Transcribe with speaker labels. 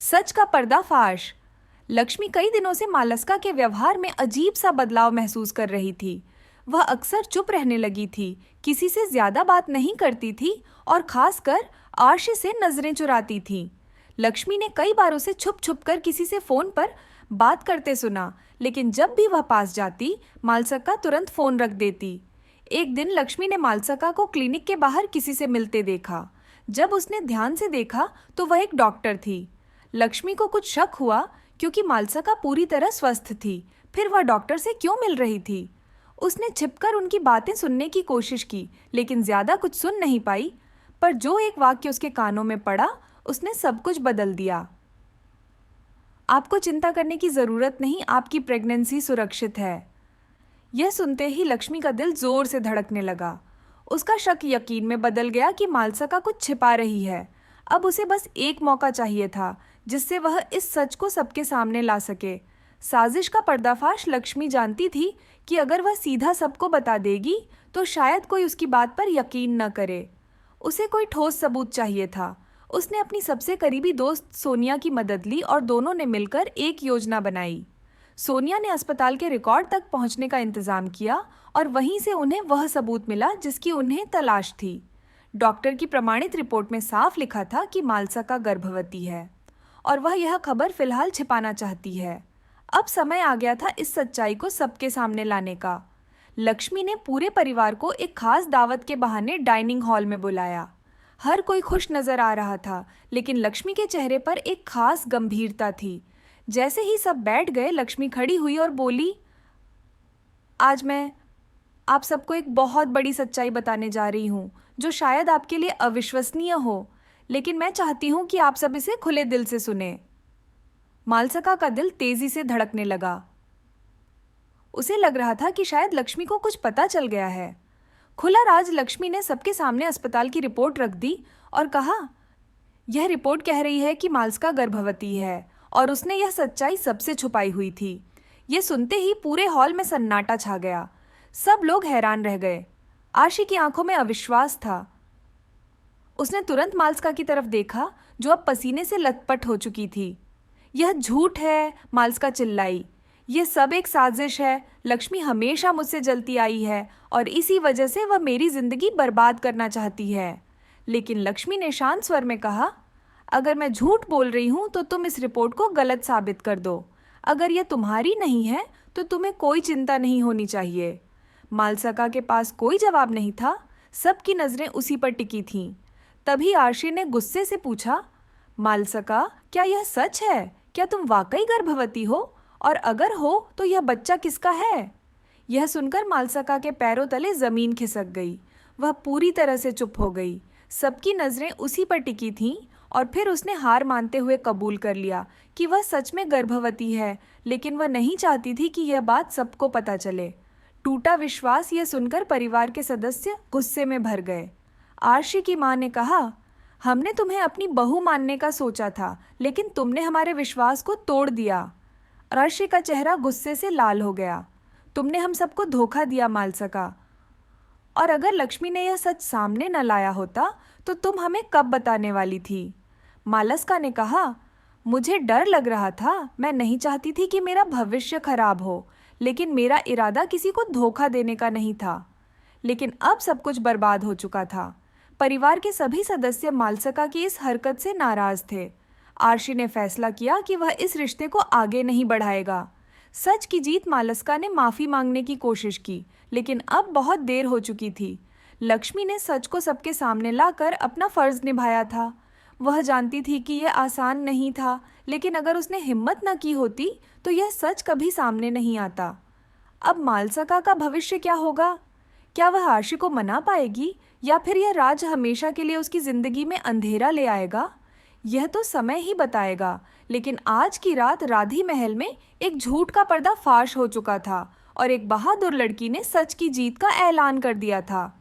Speaker 1: सच का पर्दाफाश। लक्ष्मी कई दिनों से मालस्का के व्यवहार में अजीब सा बदलाव महसूस कर रही थी। वह अक्सर चुप रहने लगी थी, किसी से ज्यादा बात नहीं करती थी और खासकर आर्शी से नजरें चुराती थी। लक्ष्मी ने कई बार उसे छुप छुप कर किसी से फोन पर बात करते सुना, लेकिन जब भी वह पास जाती, मालसका तुरंत फोन रख देती। एक दिन लक्ष्मी ने मालसका को क्लिनिक के बाहर किसी से मिलते देखा। जब उसने ध्यान से देखा तो वह एक डॉक्टर थी। लक्ष्मी को कुछ शक हुआ, क्योंकि मालसका पूरी तरह स्वस्थ थी, फिर वह डॉक्टर से क्यों मिल रही थी। उसने छिपकर उनकी बातें सुनने की कोशिश की, लेकिन ज्यादा कुछ सुन नहीं पाई। पर जो एक वाक्य उसके कानों में पड़ा, उसने सब कुछ बदल दिया। आपको चिंता करने की जरूरत नहीं, आपकी प्रेगनेंसी सुरक्षित है। यह सुनते ही लक्ष्मी का दिल जोर से धड़कने लगा। उसका शक यकीन में बदल गया कि मालसका कुछ छिपा रही है। अब उसे बस एक मौका चाहिए था, जिससे वह इस सच को सबके सामने ला सके। साजिश का पर्दाफाश लक्ष्मी जानती थी कि अगर वह सीधा सबको बता देगी तो शायद कोई उसकी बात पर यकीन न करे। उसे कोई ठोस सबूत चाहिए था। उसने अपनी सबसे करीबी दोस्त सोनिया की मदद ली और दोनों ने मिलकर एक योजना बनाई। सोनिया ने अस्पताल के रिकॉर्ड तक पहुंचने का इंतजाम किया और वहीं से उन्हें वह सबूत मिला जिसकी उन्हें तलाश थी। डॉक्टर की प्रमाणित रिपोर्ट में साफ लिखा था कि मालसका गर्भवती है और वह यह खबर फिलहाल छिपाना चाहती है। अब समय आ गया था इस सच्चाई को सबके सामने लाने का। लक्ष्मी ने पूरे परिवार को एक खास दावत के बहाने डाइनिंग हॉल में बुलाया। हर कोई खुश नजर आ रहा था, लेकिन लक्ष्मी के चेहरे पर एक खास गंभीरता थी। जैसे ही सब बैठ गए, लक्ष्मी खड़ी हुई और बोली, आज मैं आप सबको एक बहुत बड़ी सच्चाई बताने जा रही हूँ, जो शायद आपके लिए अविश्वसनीय हो, लेकिन मैं चाहती हूँ कि आप सब इसे खुले दिल से सुने। मालसका का दिल तेजी से धड़कने लगा। उसे लग रहा था कि शायद लक्ष्मी को कुछ पता चल गया है। खुला राज लक्ष्मी ने सबके सामने अस्पताल की रिपोर्ट रख दी और कहा, यह रिपोर्ट कह रही है कि मालसका गर्भवती है और उसने यह सच्चाई सबसे छुपाई हुई थी। यह सुनते ही पूरे हॉल में सन्नाटा छा गया। सब लोग हैरान रह गए। आशी की आंखों में अविश्वास था। उसने तुरंत मालसका की तरफ देखा, जो अब पसीने से लथपथ हो चुकी थी। यह झूठ है, मालसका चिल्लाई। यह सब एक साजिश है। लक्ष्मी हमेशा मुझसे जलती आई है और इसी वजह से वह मेरी जिंदगी बर्बाद करना चाहती है। लेकिन लक्ष्मी ने शांत स्वर में कहा, अगर मैं झूठ बोल रही हूं तो तुम इस रिपोर्ट को गलत साबित कर दो। अगर यह तुम्हारी नहीं है तो तुम्हें कोई चिंता नहीं होनी चाहिए। मालसका के पास कोई जवाब नहीं था। सबकी नजरें उसी पर टिकी थीं। तभी आर्शी ने गुस्से से पूछा, मालसका, क्या यह सच है? क्या तुम वाकई गर्भवती हो? और अगर हो तो यह बच्चा किसका है? यह सुनकर मालसका के पैरों तले जमीन खिसक गई। वह पूरी तरह से चुप हो गई। सबकी नजरें उसी पर टिकी थीं और फिर उसने हार मानते हुए कबूल कर लिया कि वह सच में गर्भवती है, लेकिन वह नहीं चाहती थी कि यह बात सबको पता चले। टूटा विश्वास यह सुनकर परिवार के सदस्य गुस्से में भर गए। आर्शी की मां ने कहा, हमने तुम्हें अपनी बहू मानने का सोचा था, लेकिन तुमने हमारे विश्वास को तोड़ दिया। आर्शी का चेहरा गुस्से से लाल हो गया। तुमने हम सबको धोखा दिया मालसका, और अगर लक्ष्मी ने यह सच सामने न लाया होता तो तुम हमें कब बताने वाली थी? मालसका ने कहा, मुझे डर लग रहा था। मैं नहीं चाहती थी कि मेरा भविष्य खराब हो, लेकिन मेरा इरादा किसी को धोखा देने का नहीं था। लेकिन अब सब कुछ बर्बाद हो चुका था। परिवार के सभी सदस्य मालसका की इस हरकत से नाराज थे। आर्शी ने फैसला किया कि वह इस रिश्ते को आगे नहीं बढ़ाएगा। सच की जीत मालसका ने माफी मांगने की कोशिश की, लेकिन अब बहुत देर हो चुकी थी। लक्ष्मी ने सच को सबके सामने लाकर अपना फर्ज निभाया था। वह जानती थी कि यह आसान नहीं था, लेकिन अगर उसने हिम्मत न की होती तो यह सच कभी सामने नहीं आता। अब मालसका का भविष्य क्या होगा? क्या वह आर्शी को मना पाएगी, या फिर यह राज हमेशा के लिए उसकी जिंदगी में अंधेरा ले आएगा? यह तो समय ही बताएगा। लेकिन आज की रात राधी महल में एक झूठ का पर्दा फाश हो चुका था और एक बहादुर लड़की ने सच की जीत का ऐलान कर दिया था।